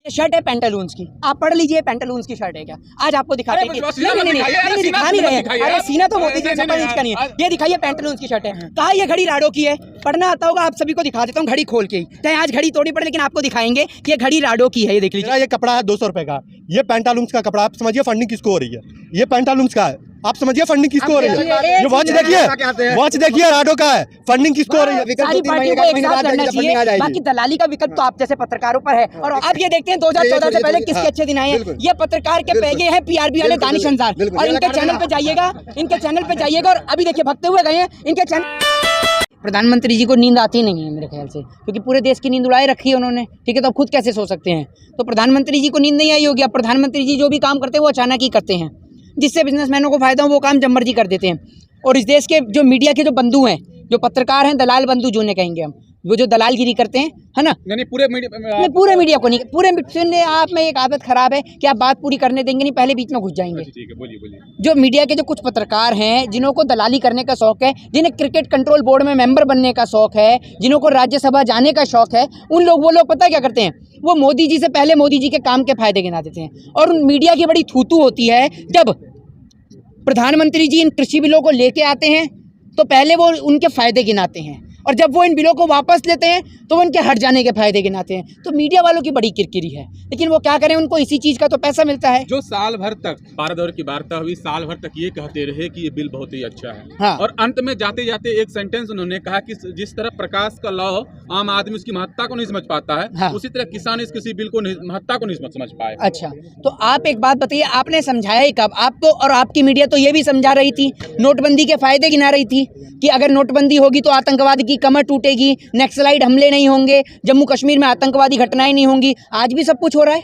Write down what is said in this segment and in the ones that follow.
ये शर्ट है पेंटालून्स की, आप पढ़ लीजिए पेंटालून्स की शर्ट है क्या? आज आपको दिखाते हैं। नहीं दिखा नहीं रहे हैं। अरे सीना तो मोदी जी 56 इंच का नहीं है। ये दिखाइए पेंटालून्स की शर्ट है। कहा ये घड़ी राडो की है, पढ़ना आता होगा आप सभी को दिखा देता हूँ घड़ी खोल के ही। चाहे आज घड़ी तोड़ी पड़े लेकिन आपको दिखाएंगे कि ये घड़ी राडो की है। ये देख लीजिए, ये कपड़ा है 200 रुपए का, ये पेंटालून्स का कपड़ा। आप समझिए फंडिंग किसको हो रही है, ये पेंटालून्स का है। आप समझिए फंडिंग किसको हो रही है। ये वॉच देखिए राडो का है, फंडिंग किसको हो रही है। सारी पार्टियों को एक साथ लड़ना चाहिए, बाकी दलाली का विकल्प तो आप जैसे पत्रकारों पर है। और आप ये देखते हैं 2014 से पहले किसके अच्छे दिन आए हैं। ये पत्रकार के ये है पीआरबी वाले दानिश अंसार, और इनके चैनल पे जाइएगा, और अभी देखिए भगते हुए गए हैं इनके चैनल। प्रधानमंत्री जी को नींद आती नहीं है मेरे ख्याल से, क्योंकि पूरे देश की नींद उड़ाए रखी है उन्होंने, ठीक है। तो अब खुद कैसे सो सकते हैं? तो प्रधानमंत्री जी को नींद नहीं आई होगी। अब प्रधानमंत्री जी जो भी काम करते हैं वो अचानक ही करते हैं, जिससे बिजनेसमैनों को फायदा हो वो काम जब मर्जी कर देते हैं। और इस देश के जो मीडिया के जो बंधु हैं, जो पत्रकार हैं, दलाल बंधु जो उन्हें कहेंगे हम, वो जो दलालगिरी करते हैं, है ना। नहीं पूरे मीडिया को नहीं, सुनने आप में एक आदत खराब है कि आप बात पूरी करने देंगे नहीं, पहले बीच में घुस जाएंगे। ठीक है, बोलिए। जो मीडिया के जो कुछ पत्रकार हैं, जिन्हों को दलाली करने का शौक है, जिन्हें क्रिकेट कंट्रोल बोर्ड में मेंबर बनने का शौक है, जिन्हों को राज्यसभा जाने का शौक है, वो लोग पता क्या करते हैं? वो मोदी जी से पहले मोदी जी के काम के फायदे गिना देते हैं। और उन मीडिया की बड़ी थूतू होती है जब प्रधानमंत्री जी इन कृषि बिलों को लेके आते हैं तो पहले वो उनके फायदे गिनाते हैं, और जब वो इन बिलों को वापस लेते हैं तो वो उनके हट जाने के फायदे गिनाते हैं। तो मीडिया वालों की बड़ी किरकिरी है, लेकिन वो क्या करें, उनको इसी चीज़ का तो पैसा मिलता है। जो साल भर तक 12 दौर की वार्ता हुई, साल भर तक ये कहते रहे कि ये बिल बहुत ही अच्छा है, हाँ। और अंत में जाते जाते एक सेंटेंस उन्होंने कहा कि जिस तरह प्रकाश का लौ आम आदमी उसकी महत्ता को नहीं समझ पाता है, हाँ। उसी तरह किसान इस किसी बिल को महत्ता को नहीं समझ पाए। अच्छा, तो आप एक बात बताइए, आपने समझाया ही कब? आपको और आपकी मीडिया तो ये भी समझा रही थी, नोटबंदी के फायदे गिना रही थी कि अगर नोटबंदी होगी तो आतंकवाद की कमर टूटेगी, नक्सलाइट हमले नहीं होंगे, जम्मू कश्मीर में आतंकवादी घटनाएं नहीं होंगी। आज भी सब कुछ हो रहा है,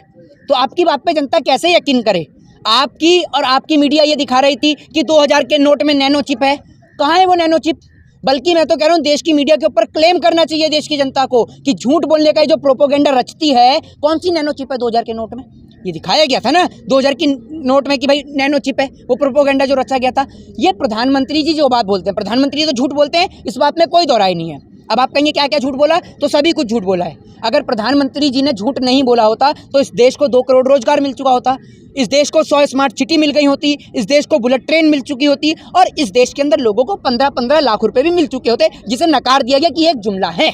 तो आपकी बात पे जनता कैसे यकीन करे? आपकी और आपकी मीडिया ये दिखा रही थी कि 2000 के नोट में नैनो चिप है। कहाँ है वो नैनो चिप? बल्कि मैं तो कह रहा हूँ देश की मीडिया के ऊपर क्लेम करना चाहिए देश की जनता को कि झूठ बोलने का जो प्रोपोगेंडा रचती है, कौन सी नैनो चिप है 2000 के नोट में? ये दिखाया गया था ना 2000 की नोट में कि भाई नैनो चिप है, वो प्रोपोगेंडा जो रचा गया था। ये प्रधानमंत्री जी जो बात बोलते हैं, प्रधानमंत्री तो झूठ बोलते हैं, इस बात में कोई दोहराई नहीं है। अब आप कहेंगे क्या क्या झूठ बोला, तो सभी कुछ झूठ बोला है। अगर प्रधानमंत्री जी ने झूठ नहीं बोला होता तो इस देश को 2 करोड़ रोजगार मिल चुका होता, इस देश को 100 स्मार्ट सिटी मिल गई होती, इस देश को बुलेट ट्रेन मिल चुकी होती, और इस देश के अंदर लोगों को 15-15 लाख रुपए भी मिल चुके होते, जिसे नकार दिया गया कि ये एक जुमला है।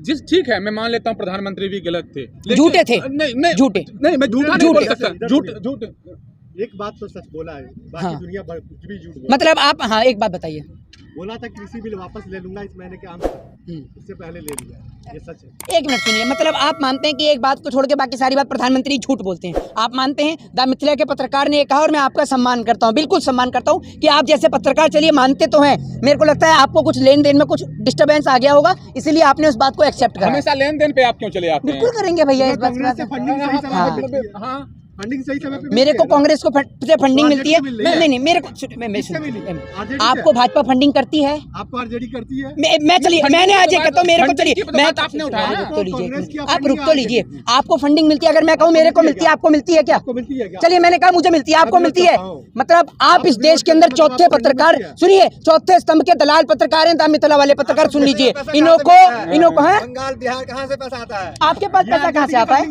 जिस ठीक है, मैं मान लेता हूँ प्रधानमंत्री भी गलत थे, झूठे थे, झूठे नहीं, मैं झूठा नहीं बोल सकता, झूठ एक बात तो सच बोला है, बाकी हाँ। दुनिया भर कुछ भी झूठ मतलब आप, हाँ एक बात बताइए। बोला था कृषि बिल वापस ले लूंगा इस महीने के आम, इससे पहले ले लिया, ये सच है। एक मिनट सुनिए, मतलब आप मानते हैं कि एक बात को छोड़ के बाकी सारी बात प्रधानमंत्री झूठ बोलते हैं? आप मानते हैं? द मिथिला के पत्रकार ने कहा, और मैं आपका सम्मान करता हूं, बिल्कुल सम्मान करता हूं कि आप जैसे पत्रकार, चलिए मानते तो हैं, मेरे को लगता है आपको कुछ लेन देन में कुछ डिस्टर्बेंस आ गया होगा, इसीलिए आपने उस बात को एक्सेप्ट करा। हमेशा लेन देन पे आप क्यों चले आते हैं? बिल्कुल करेंगे भैया, इस बात फंडिंग सही समय पे मेरे को कांग्रेस को फंडिंग मिलती है। नहीं मेरे को, आपको भाजपा फंडिंग करती है, आपको आरजेडी करती है। मैं चलिए, मैंने आज ये कहता हूँ, मेरे को चलिए, मैं आपने उठाया, आप रुक तो लीजिए। आपको फंडिंग मिलती है, अगर मैं कहूँ मेरे को मिलती है, आपको मिलती है क्या? चलिए मैंने कहा मुझे मिलती है, आपको मिलती है, मतलब आप इस देश के अंदर चौथे पत्रकार, सुनिए, चौथे स्तंभ के दलाल पत्रकार हैं, द मिथिला वाले पत्रकार, सुन लीजिए। इन्हों को है बंगाल बिहार कहाँ से पैसा आता है? आपके पास पैसा कहाँ से आता है?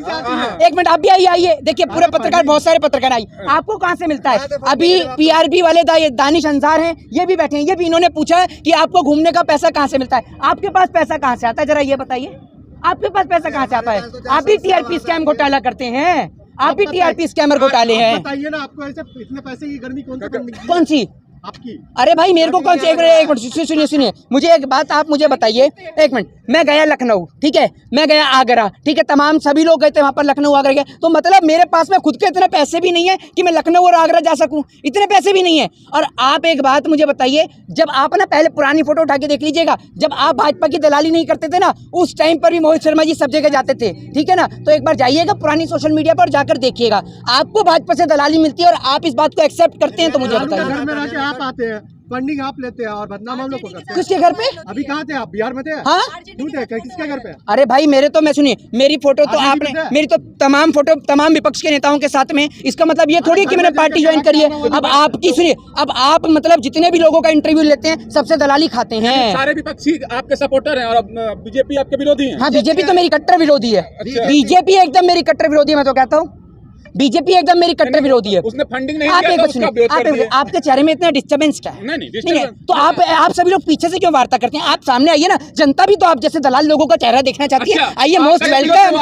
एक मिनट, आप भी आइए, देखिए पूरे पत्रकार, बहुत सारे पत्रकार आई, आपको कहाँ से मिलता है? अभी पीआरबी वाले दानिश अंसार हैं, ये भी बैठे हैं, ये भी इन्होंने पूछा कि आपको घूमने का पैसा कहाँ से मिलता है? आपके पास पैसा कहाँ से आता है, जरा ये बताइए, आपके पास पैसा कहाँ से आता है? आप भी टीआरपी स्कैम घोटाला करते हैं, आप भी टीआरपी स्कैमर घोटाले हैं। बताइए ना, आपको ऐसे इतने पैसे की गर्मी कौन सी आपकी? अरे भाई मेरे को कौन सी, एक मिनट सुनिए, मुझे एक बात आप मुझे बताइए, एक मिनट। मैं गया लखनऊ, ठीक है, मैं गया आगरा, ठीक है, तमाम सभी लोग गए थे वहाँ पर, लखनऊ आगरा गए, तो मतलब मेरे पास में खुद के इतने पैसे भी नहीं है कि मैं लखनऊ और आगरा जा सकूं, इतने पैसे भी नहीं है। और आप एक बात मुझे बताइए, जब आप ना पहले पुरानी फोटो उठा के देख लीजिएगा, जब आप भाजपा की दलाली नहीं करते थे ना, उस टाइम पर भी मोहित शर्मा जी सब जगह जाते थे, ठीक है ना। तो एक बार जाइएगा पुरानी सोशल मीडिया पर जाकर देखिएगा, आपको भाजपा से दलाली मिलती है और आप इस बात को एक्सेप्ट करते हैं, तो मुझे बताइए। आप आते हैं फंडिंग आप लेते हैं और बदनाम हम लोग को करते हैं। किसके घर पे? अभी कहाँ थे आप? बिहार में थे? हाँ क्यों थे? किसके घर पे? अरे भाई मेरे तो मैं सुनिए, मेरी फोटो तो अभी आपने, भी है। मेरी तो तमाम फोटो तमाम विपक्ष के नेताओं के साथ में, इसका मतलब ये थोड़ी है कि मैंने पार्टी ज्वाइन करी है। अब आपकी सुनिए, अब आप मतलब जितने भी लोगों का इंटरव्यू लेते हैं सबसे दलाली खाते हैं। सारे विपक्षी आपके सपोर्टर हैं और बीजेपी आपके विरोधी हैं। हाँ बीजेपी तो मेरी कट्टर विरोधी है, अच्छा। बीजेपी एकदम मेरी कट्टर विरोधी है, मैं तो कहता हूँ बीजेपी एकदम मेरी कट्टर विरोधी है। उसने फंडिंग नहीं आप किया एक तो बात उसका सुनिए, विरोध कर दिया। आपके चेहरे में इतना डिस्टर्बेंस क्या है? नहीं नहीं है, डिस्टर्बेंस तो आप सभी लोग पीछे से क्यों वार्ता करते हैं? आप सामने आइए ना, जनता भी तो आप जैसे दलाल लोगों का चेहरा देखना चाहती है। अच्छा, आइए, मोस्ट वेलकम।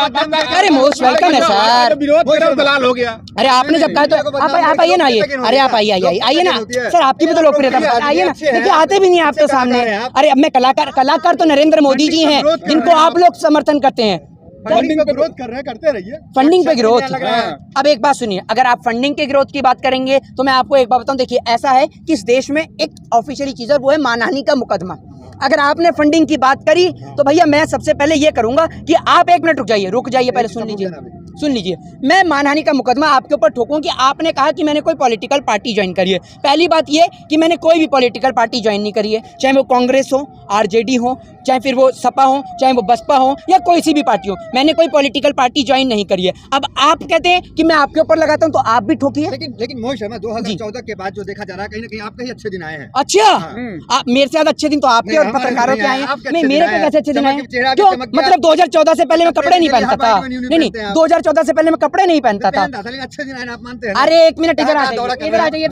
अरे मोस्ट वेलकम है सर। विरोध करा दलाल हो गया। अरे आपने जब कहा तो आप आइए ना, आइए, अरे आप आइए ना सर, आपकी भी तो लोकप्रियता आइए ना। देखिए आते भी नहीं आप तो सामने। अरे अब मैं कलाकार तो नरेंद्र मोदी जी हैं जिनको आप लोग समर्थन करते हैं। फंडिंग पे विरोध कर रहे हैं, करते रहिए। फंडिंग पे ग्रोथ। हाँ। अब एक बात सुनिए, अगर आप फंडिंग के ग्रोथ की बात करेंगे तो मैं आपको एक बात बताऊं, देखिए ऐसा है कि इस देश में एक ऑफिशियली चीज है, वो है मानहानि का मुकदमा। अगर आपने फंडिंग की बात करी तो भैया मैं सबसे पहले ये करूंगा कि आप एक मिनट रुक जाइए पहले सुन लीजिए। मैं मानहानि का मुकदमा आपके ऊपर ठोकूं कि आपने कहा कि मैंने कोई पॉलिटिकल पार्टी ज्वाइन करी है। पहली बात ये कि मैंने कोई भी पॉलिटिकल पार्टी ज्वाइन नहीं करी है, चाहे वो कांग्रेस हो, आरजेडी हो, चाहे फिर वो सपा हो, चाहे वो बसपा हो या कोई सी भी पार्टी हो, मैंने कोई पॉलिटिकल पार्टी ज्वाइन नहीं करी है। अब आप कहते हैं कि मैं आपके ऊपर लगाता हूं तो आप भी ठोकिए। लेकिन मोहित शर्मा 2014 के बाद जो देखा जा रहा है, कहीं ना कहीं आपके ही अच्छे दिन आए हैं। अच्छा, आप मेरे से ज्यादा अच्छे दिन तो आपके और पत्रकारों के आए हैं। नहीं, मेरे को कैसे अच्छे दिन आए? क्यों? मतलब 2014 से पहले मैं कपड़े नहीं पहनता था। नहीं, 2014 से पहले मैं कपड़े नहीं पहनता था। अच्छे दिन आए आप मानते हैं? अरे एक मिनट, इधर आ जाइए।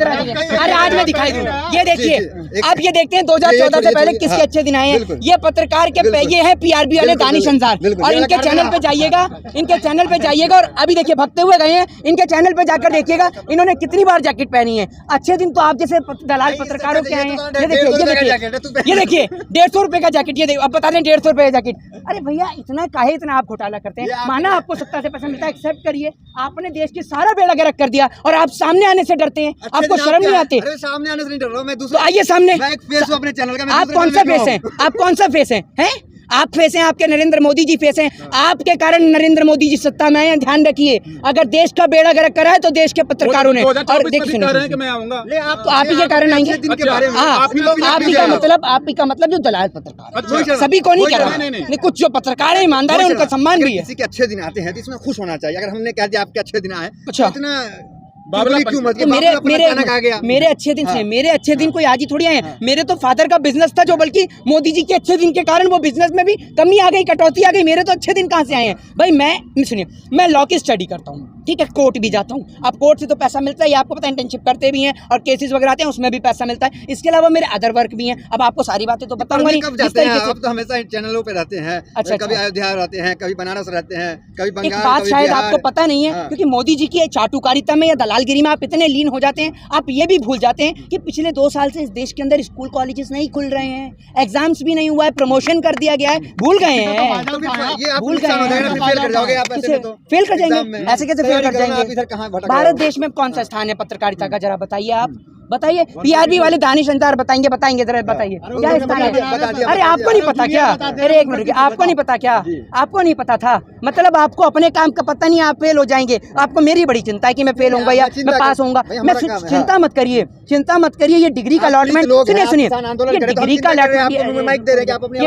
अरे आज मैं दिखाई दूँ, ये देखिए, आप ये देखते हैं 2014 से पहले किसके अच्छे दिन आए हैं। ये पत्रकार के ये है पीआरबी वाले दानिश अंसार, और इनके चैनल पे जाइएगा, और अभी देखिए भगते हुए गए हैं, इनके चैनल पे जाकर देखिएगा इन्होंने कितनी बार जैकेट पहनी है। अच्छे दिन तो आप जैसे दलाल पत्रकारों के आए हैं। ये देखिए 150 रुपए का जैकेट, ये देखिए अब बता दें 150 रुपए का जैकेट। अरे भैया इतना आप घोटाला करते हैं, माना आपको सत्ता से पैसा मिलता है, एक्सेप्ट करिए। आपने देश की सारा बेड़ा गर्क कर दिया और आप सामने आने से डरते हैं, आपको शर्म नहीं आती? सामने आने से नहीं डर रहा हूं मैं, तो आइए सामने। मैं एक फेस हूं अपने चैनल का। आप कौन सा फेस हैं? आप कौन सा फेस हैं? आप फेस हैं, आपके नरेंद्र मोदी जी फेस हैं। आपके कारण नरेंद्र मोदी जी सत्ता में आए हैं, ध्यान रखिए। अगर देश का बेड़ा गर्क करा है तो देश के पत्रकारों ने। और देखिए तो मैं आऊंगा, आप ही के कारण आएंगे। आप ही का मतलब जो दलाल पत्रकार, सभी को नहीं कह रहा, कुछ जो पत्रकार है ईमानदार है उनका सम्मान भी है। किसी के अच्छे दिन आते हैं तो इसमें खुश होना चाहिए। अगर हमने कह दिया आपके अच्छे दिन आए, अच्छा, इतना क्यों मत? तो मेरे अच्छे दिन से, मेरे अच्छे दिन कोई आज ही थोड़ी आए हैं। मेरे तो फादर का बिजनेस था, जो बल्कि मोदी जी के अच्छे दिन के कारण वो बिजनेस में भी कमी आ गई, कटौती आ गई। मेरे तो अच्छे दिन कहाँ से आए हैं भाई? मैं सुनिए, मैं लॉ की स्टडी करता हूँ, ठीक है, कोर्ट भी जाता हूँ। अब कोर्ट से तो पैसा मिलता है, आपको पता है, इंटर्नशिप करते भी हैं और केसेस वगैरह आते हैं, उसमें भी पैसा मिलता है। इसके अलावा मेरे अदर वर्क भी हैं। अब आपको सारी बातें तो बताऊंगा नहीं। आप तो हमेशा चैनलों पे रहते हैं। अच्छा, कभी अयोध्या रहते हैं, कभी बनारस रहते हैं, कभी बंगाल। एक बात शायद आपको पता नहीं है, क्योंकि मोदी जी की चाटुकारिता में या दलालगिरी में आप इतने लीन हो जाते हैं, आप ये भी भूल जाते हैं कि पिछले 2 साल से इस देश के अंदर स्कूल कॉलेजेस नहीं खुल रहे हैं, एग्जाम्स भी नहीं हुआ है, प्रमोशन कर दिया गया है। भूल गए हैं, भूल गए हैं। फेल कर जाएंगे, ऐसे कैसे फेल कर जाएंगे? भारत देश में कौन सा स्थान है पत्रकारिता का, जरा बताइए। आप बताइए, पीआरबी वाले दानिश अंसार बताएंगे जरा, बताइए क्या स्थान है? अरे आपको नहीं पता क्या? अरे एक मिनट, आपको नहीं पता क्या? आपको नहीं पता था? मतलब आपको अपने काम का पता नहीं, आप फेल हो जाएंगे। आपको मेरी बड़ी चिंता है कि मैं फेल होऊंगा या मैं पास होऊंगा। मैं चिंता मत करिए, ये डिग्री का अलॉटमेंट, सुनिए, ये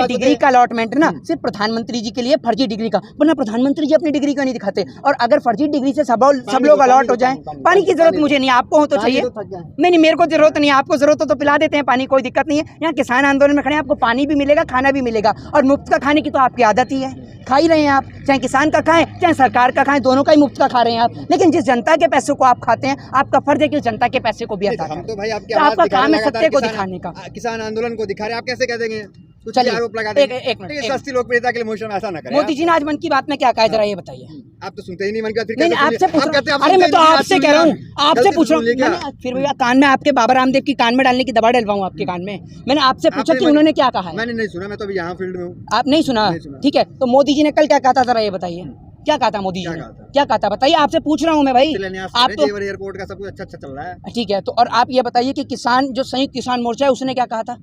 डिग्री का अलॉटमेंट ना सिर्फ प्रधानमंत्री जी के लिए, फर्जी डिग्री का, वरना प्रधानमंत्री जी अपनी डिग्री का नहीं दिखाते। और अगर फर्जी डिग्री से सब लोग अलॉट हो जाए, पानी की जरूरत मुझे नहीं, आपको हो तो चाहिए। नहीं, मेरे को जरूरत नहीं है, आपको जरूरत हो तो पिला देते हैं पानी, कोई दिक्कत नहीं है। यहाँ किसान आंदोलन में खड़े हैं, आपको पानी भी मिलेगा, खाना भी मिलेगा, और मुफ्त का खाने की तो आपकी आदत ही है, खा ही रहे हैं आप। चाहे किसान का खाएं, चाहे सरकार का खाएं, दोनों का ही मुफ्त का खा रहे हैं आप। लेकिन जिस जनता के पैसे को आप खाते हैं, आपका फर्ज है कि उस जनता के पैसे को भी अदा करें। तो भाई आपका काम है सत्य को दिखाने का। किसान आंदोलन को दिखा रहे, आप कैसे कह देंगे? चलिए, आरोप लगा एक मिनट, सस्ती लोकप्रियता के लिए मोशन ऐसा ना करें। मोदी जी ने आज मन की बात में क्या कहा, जरा ये बताइए। आप तो सुनते ही नहीं मन की बात। नहीं, आपसे पूछ रहा हूं। अरे मैं तो आपसे कह रहा हूँ, आपसे पूछ रहा हूँ। फिर भैया कान में आपके बाबा रामदेव की कान में डालने की दवा डलवाऊं आपके कान में? मैंने आपसे पूछा कि उन्होंने क्या कहा है। मैंने नहीं सुना, मैं तो अभी यहाँ फील्ड में हूँ। आप नहीं सुना? ठीक है, तो मोदी जी ने कल क्या कहा था, जरा ये बताइए, क्या कहा था मोदी जी ने? क्या कहा था बताइए, आपसे पूछ रहा हूँ मैं भाई। आप तो एयरपोर्ट का सब कुछ अच्छा चल रहा है, ठीक है, तो और आप ये बताइए कि किसान, जो संयुक्त किसान मोर्चा है, उसने क्या कहा था?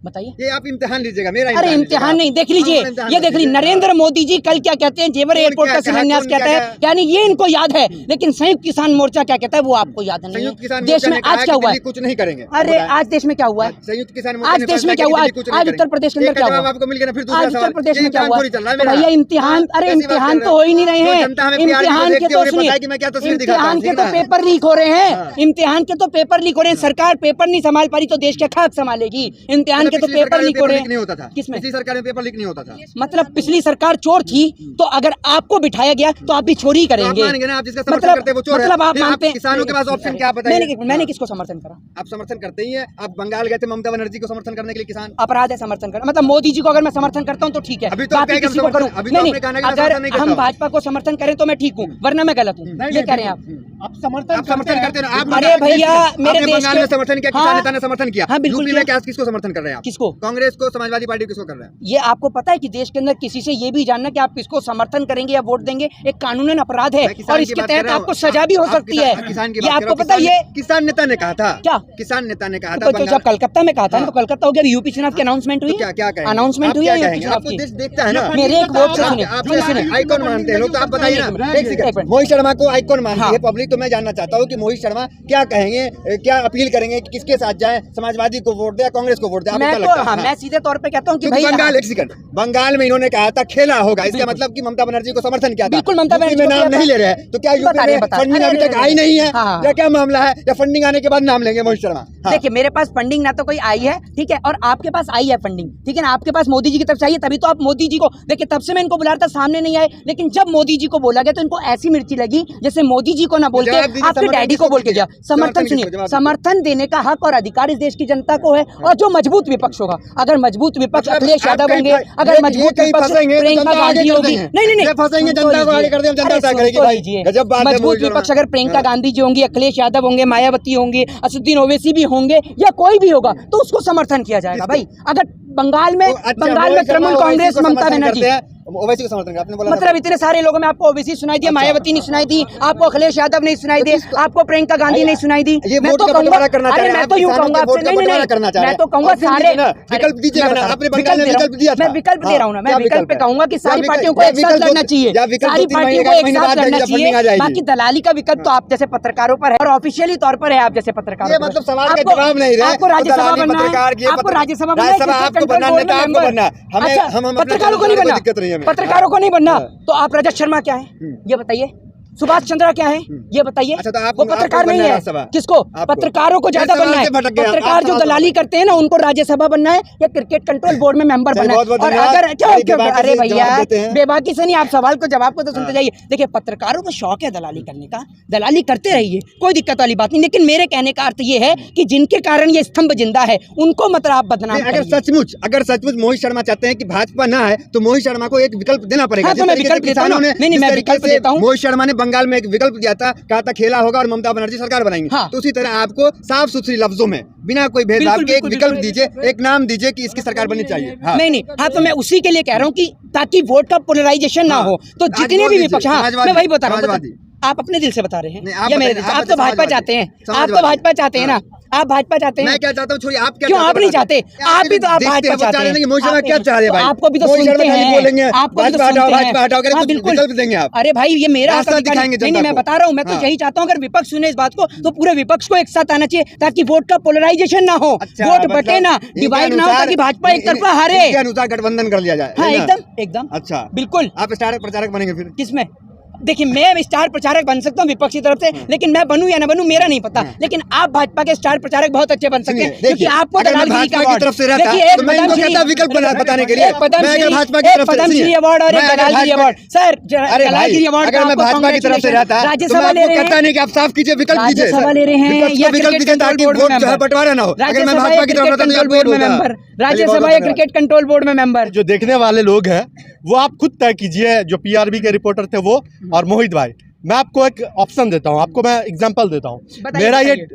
बताइए। ये आप इम्तिहान लीजिएगा, मेरा अरे इम्तिहान नहीं, देख लीजिए, ये देख लीजिए नरेंद्र मोदी जी कल क्या कहते हैं, जेवर एयरपोर्ट का शिलान्यास कहता है, यानी ये इनको याद है, लेकिन संयुक्त किसान मोर्चा क्या कहता है वो आपको याद नहीं है। देश में आज क्या हुआ है, कुछ नहीं करेंगे। अरे आज देश में क्या हुआ है, संयुक्त किसान आज देश में क्या हुआ, आज उत्तर प्रदेश के अंदर क्या हुआ, आपको मिल गया, फिर आज उत्तर प्रदेश में क्या हुआ। तो भैया इम्तिहान, अरे इम्तिहान तो हो ही नहीं रहे हैं, इम्तिहान के तो सुनिए, इम्तिहान के तो पेपर लीक हो रहे हैं, इम्तिहान के तो पेपर लीक हो रहे हैं। सरकार पेपर नहीं संभाल पा रही तो देश क्या खाक संभालेगी। इम्तिहान के तो पेपर लीक हो रहे हैं। होता था किसमें, पिछली सरकार में पेपर लीक नहीं होता था। मतलब पिछली सरकार चोर थी तो अगर आपको बिठाया गया तो आप भी चोरी करेंगे। मतलब आप मानते हैं किसानों के पास ऑप्शन क्या बताइए। मैंने किसको समर्थन करा, आप समर्थन करते ही हैं। आप बंगाल गए थे ममता बनर्जी को समर्थन करने के लिए, किसान अपराध है समर्थन करना। मतलब मोदी जी को अगर मैं समर्थन करता हूँ तो ठीक है, अभी तो बाकी किसी को करूँ नहीं। अगर हम भाजपा को समर्थन करें तो मैं ठीक हूँ, वरना मैं गलत हूँ, ये कह रहे हैं आप समर्थन करते हैं। अरे भैया मेरे देश बंगाल में समर्थन किया, किसान नेता ने समर्थन किया। हाँ बिल्कुल। यूपी में किसको समर्थन कर रहे हैं? किसको? कांग्रेस को, समाजवादी पार्टी किसको कर रहे हैं? ये आपको पता है कि देश के अंदर किसी से ये भी जानना कि आप किसको समर्थन करेंगे या वोट देंगे एक कानूनन अपराध है, और इसके तहत आपको सजा भी हो सकती है। ये आपको पता है। ये किसान नेता ने कहा था, क्या किसान नेता ने कहा था तो जब कलकत्ता में कहा था ना, तो कलकत्ता हो गया, यूपी चुनाव की अनाउंसमेंट हुई, क्या अनाउंसमेंट हुई है यूपी चुनाव की। देखता है ना, मेरे एक वोट से सुनिए, आइकॉन मानते हैं लोग, तो आप बताइए ना। मोहित शर्मा को आइकॉन मानती है पब्लिक, तो मैं जानना चाहता हूँ कि मोहित शर्मा क्या कहेंगे, क्या अपील करेंगे कि किसके साथ जाए, समाजवादी को वोट दे या कांग्रेस को वोट दे? मैं सीधे तौर पे कहता हूँ कि भाई बंगाल, एक सेकंड, बंगाल में इन्होंने कहा था खेला होगा, इसका मतलब कि ममता बनर्जी को समर्थन किया था। बिल्कुल, ममता बनर्जी में नाम नहीं ले रहे हैं, तो क्या यूपी में फंडिंग अभी तक आई नहीं है या क्या मामला है, या फंडिंग आने के बाद नाम लेंगे मोहित शर्मा? देखिए मेरे पास फंडिंग ना तो कोई आई है, ठीक है, और आपके पास आई है फंडिंग, ठीक है ना, आपके पास मोदी जी की तरफ से आई है, तभी तो आप मोदी जी को देखिए, तब से मैं इनको बुला रहा था, सामने नहीं आए, लेकिन जब मोदी जी को बोला गया तो इनको ऐसी मिर्ची लगी जैसे मोदी जी को ना बोल के आपके डैडी को बोल के गया। समर्थन सुनिए, समर्थन देने का हक और अधिकार इस देश की जनता को है, और जो मजबूत विपक्ष होगा, अगर मजबूत विपक्ष अखिलेश यादव होंगे, अगर मजबूत विपक्ष प्रियंका गांधी होगी, नहीं फंसेंगे, जनता को आगे कर देंगे, जनता क्या करेगी भाई? गजब बात है। मजबूत विपक्ष अगर प्रियंका गांधी जी होंगी, अखिलेश यादव होंगे, मायावती होंगे, असदुद्दीन ओवैसी भी होंगे, या कोई भी होगा, तो उसको समर्थन किया जाएगा भाई। अगर बंगाल में तृणमूल कांग्रेस ममता बनर्जी ओवैसी को समर्थन आपने बोला, मतलब इतने सारे लोगों में आपको ओवैसी सुनाई दिया, मायावती नहीं सुनाई दी, आपको अखिलेश यादव नहीं सुनाई दी, आपको प्रियंका गांधी नहीं सुनाई दी। मैं तो कहूँगा, अरे मैं तो यूँ कहूँगा आपसे, नहीं, मैं तो कहूँगा सारे विकल्प दीजिए ना, आपने बंगाल में विकल्प दिया था। मैं विकल्प दे रहा हूँ ना, मैं विकल्प पे कहूँगा कि सारी पार्टियों को एक साथ लड़ना चाहिए, सारी पार्टियों को एक साथ लड़ना चाहिए। बाकी दलाली का विकल्प तो आप जैसे पत्रकारों पर है, और ऑफिशियली तौर पर है आप जैसे पत्रकारों। मतलब सवाल का जवाब नहीं रहा, आपको राज्यसभा बनना है, आपको राज्यसभा बनना है, पत्रकारों को नहीं बनना, पत्रकारों को नहीं बनना, तो आप रजत शर्मा क्या है ये बताइए, सुभाष चंद्रा क्या है ये बताइए। अच्छा, तो वो पत्रकार नहीं है, किसको? पत्रकारों को ज्यादा बनना है। पत्रकार जो दलाली करते हैं ना, उनको राज्यसभा बनना है या क्रिकेट कंट्रोल बोर्ड में मेंबर बनना है। और अगर क्या, अरे भैया बेबाकी से नहीं, आप सवाल को जवाब को तो सुनते जाइए। देखिए पत्रकारों को शौक है दलाली करने का, दलाली करते रहिए, कोई दिक्कत वाली बात नहीं, लेकिन मेरे कहने का अर्थ ये है कि जिनके कारण ये स्तंभ जिंदा है उनको मतलब आप बदनाम। अगर सचमुच मोहित शर्मा चाहते हैं कि भाजपा ना है, तो मोहित शर्मा को एक विकल्प देना पड़ेगा। मैं विकल्प देता हूं, नहीं मैं विकल्प देता हूं। मोहित शर्मा ने बंगाल में एक विकल्प दिया था, कहा था खेला होगा और ममता बनर्जी सरकार बनाएंगे। तो उसी तरह आपको साफ सुथरी लफ्जों में बिना कोई भेदभाव के एक विकल्प दीजिए, एक नाम दीजिए कि इसकी सरकार बननी चाहिए। नहीं, तो मैं उसी के लिए कह रहा हूँ कि ताकि वोट का पोलराइजेशन ना हो, तो जितने भी विपक्ष, मैं वही बता रहा हूँ, आप अपने दिल से बता रहे हैं या मेरे दिल से? आप तो भाजपा चाहते हैं, आप तो भाजपा चाहते हैं ना, आप भाजपा चाहते हैं। मैं क्या चाहता हूँ, छोड़िए आप क्या, क्यों आप नहीं चाहते? आप भी तो आप भाजपा चाहते हैं। मोहित शर्मा क्या चाह रहे हैं भाई? आपको भी तो सुनते हैं, बोलेंगे आपको भी तो सुनते हैं। भाजपा हटाओ, विकल्प देंगे आप। अरे भाई ये मेरा रास्ता दिखाएंगे जनता को। नहीं, मैं बता रहा हूँ, मैं तो यही चाहता हूँ अगर विपक्ष सुने इस बात को तो पूरे विपक्ष को एक साथ आना चाहिए, ताकि वोट का पोलराइजेशन ना हो, वोट बटे ना, डिवाइड ना हो, ताकि भाजपा एक तरफा हारे। के अनुसार गठबंधन कर लिया जाए। हाँ एकदम अच्छा, बिल्कुल। आप स्टार प्रचारक बनेंगे फिर? किसमें? देखिए मैं स्टार प्रचारक बन सकता हूँ विपक्ष की तरफ से, लेकिन मैं बनूं या ना बनूं मेरा नहीं पता, लेकिन आप भाजपा के स्टार प्रचारक बहुत अच्छे बन सकते हैं, क्योंकि आपको दलालगिरी का तरफ से रहता है, तो मैं इनको कहता विकल्प बताने के लिए पद्मश्री अवार्ड और एक दलालगिरी अवार्ड। सर दलालगिरी अवार्ड अगर मैं भाजपा की तरफ से रहता, राज्यसभा ले रहे हैं, कहता नहीं कि आप साफ कीजिए, विकल्प दीजिए, राज्यसभा ले रहे हैं या विकल्प दीजिए ताकि वोट जो है बंटवारा ना हो। अगर मैं भाजपा की तरफ रहता बोर्ड में मेंबर, राज्यसभा या क्रिकेट कंट्रोल बोर्ड में मेंबर। जो देखने वाले लोग हैं वो आप खुद तय कीजिए, जो पीआरबी के रिपोर्टर थे वो और मोहित भाई। मैं आपको एक ऑप्शन देता हूँ, आपको मैं एग्जांपल देता हूँ।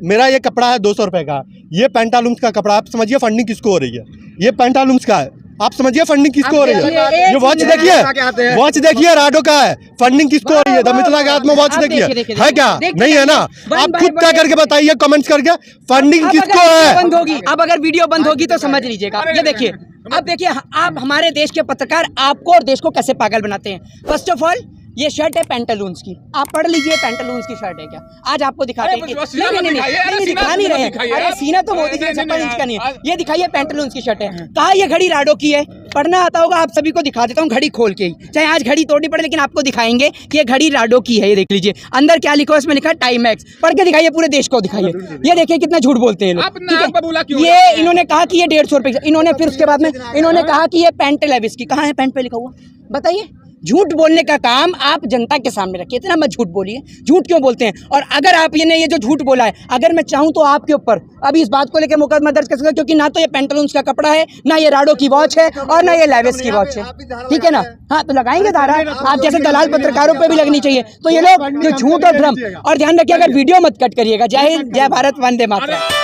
मेरा ये कपड़ा है 200 रुपए का, ये पेंटालूम्स का कपड़ा, आप समझिए फंडिंग किसको हो रही है, ये पेंटालूम्स का है, आप समझिए फंडिंग किसको हो रही है। ये वॉच देखिए राडो का है, फंडिंग किसको हो रही है। द मिथिला के हाथ में वॉच देखिए, है क्या? नहीं है ना? आप खुद तय करके बताइए कमेंट्स करके, फंडिंग किसको है। बंद होगी, अब अगर वीडियो बंद होगी तो समझ लीजिएगा। ये देखिए, अब देखिए आप हमारे देश के पत्रकार आपको और देश को कैसे पागल बनाते हैं। फर्स्ट ऑफ ऑल ये शर्ट है पेंटालून्स की, आप पढ़ लीजिए पेंटालून्स की शर्ट है क्या। आज आपको दिखाते हैं कि नहीं दिखा नहीं रहे हैं। अरे सीना तो मोदी जी 56 इंच का नहीं है, ये दिखाइए पेंटालून्स की शर्ट है। कहा ये घड़ी राडो की है, पढ़ना आता होगा आप सभी को दिखा देता हूँ घड़ी खोल के ही, चाहे आज घड़ी तोड़नी पड़े लेकिन आपको दिखाएंगे कि ये घड़ी राडो की है। ये देख लीजिए अंदर क्या लिखा है, उसमें लिखा है टाइम एक्स, पढ़ के दिखाइए पूरे देश को दिखाइए। ये देखिए कितना झूठ बोलते हैं लोग। ये इन्होंने कहा कि ये 150 रुपए, इन्होंने फिर उसके बाद में इन्होंने कहा कि ये पैंट लेविस की, कहाँ है पैंट पे लिखा हुआ बताइए। झूठ बोलने का काम आप जनता के सामने रखिए, इतना मत झूठ बोलिए। झूठ क्यों बोलते हैं? और अगर आप ये जो झूठ बोला है, अगर मैं चाहूँ तो आपके ऊपर अभी इस बात को लेकर मुकदमा दर्ज कर सकता हूं, क्योंकि ना तो ये पेंटालून्स का कपड़ा है, ना ये राडो की वॉच है, और ना ये लेविस की वॉच है। ठीक है ना? हाँ तो लगाएंगे धारा, आप जैसे दलाल पत्रकारों पे भी लगनी चाहिए। तो ये लोग जो झूठ और भ्रम, और ध्यान रखिए अगर वीडियो मत कट करिएगा। जय हिंद, जय भारत, वंदे मातरम।